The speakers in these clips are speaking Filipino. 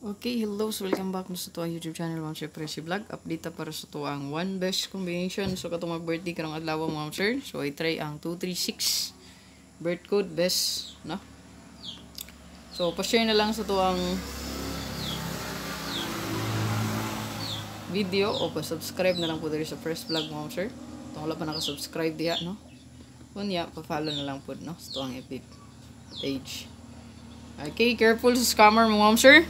Okay, hello. So, welcome back sa to ang YouTube channel, Ma'am Sir Presi Vlog. Update para sa to ang one best combination. So, katong mag-birthday karong adlaw, Ma'am Sir. So, i-try ang 236 birth code best, no? So, pa-share na lang sa to ang video o pa-subscribe na lang po dito sa first vlog, Ma'am Sir. Kung wala pa naka-subscribe diya, no? Kunya, pa-follow na lang po, no? Sa to ang FB page. Okay, careful sa scammer, Ma'am Sir.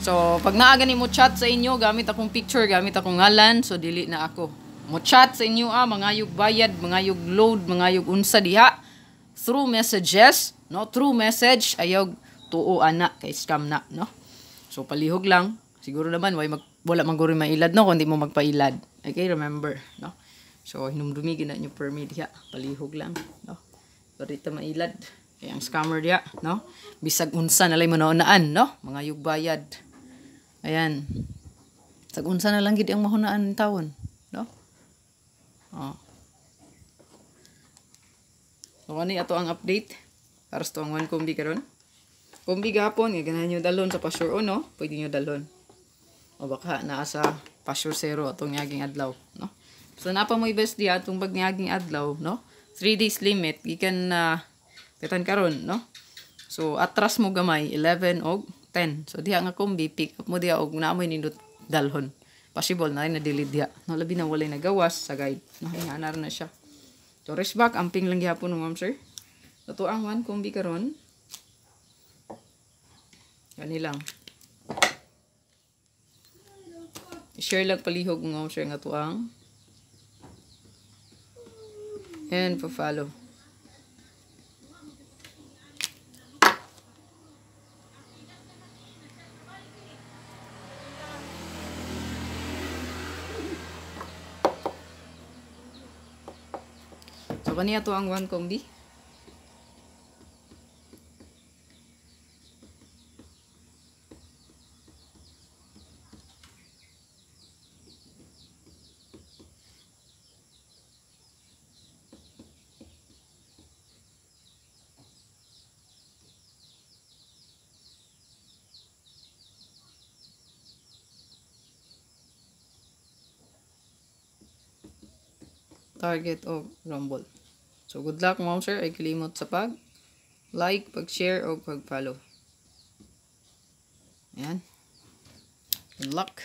So, pag naaga ni mo chat sa inyo, gamit akong picture, gamit akong ngalan, so dili na ako. Mo chat sa inyo, mangayog bayad, mangayog load, mangayog unsa diha. Through messages, no? Through message, ayaw tuo ana, kay scam na, no? So, palihog lang. Siguro naman, wala maguri mailad, no? Kung di mo magpailad. Okay, remember, no? So, hinumdumigin na nyo permit diha. Palihog lang, no? Barita mailad. Kaya ang scammer diha, no? Bisag unsa nalay mo naunaan, no? Mangayog bayad. Ayan. Sag-unsa na lang gid ang mahunaan ng tawon, no? Oh. So ani ato ang update para sa tuang one kombi karon. Kombi gapon nga ganahan niyo dalon sa Pasure no? Pwede niyo dalon. O baka naa sa Pasure Zero atong yaging adlaw, no? So napa mo best di atong bagnyaging adlaw, no? 3 days limit gikan petan karon, no? So atras mo gamay 11 og 10. So diha nga kombi pick up mo diha og naamoy nindot dalhon. Possible na rin na delete diha. No labi na walay nagawas sa guide. No hinanar na siya. So rest back amping lang gihapon no Ma'am Sir. Ito ang one kombi karon. Gani lang. I-share lang palihog mo Ma'am Sir nga tuang. And pa-follow. So, kaniya to ang one kombi. Target o rumble. So, good luck, Ma'am Sir. Ay kalimot sa pag-like, pag-share, o pag-follow. Ayan. Good luck.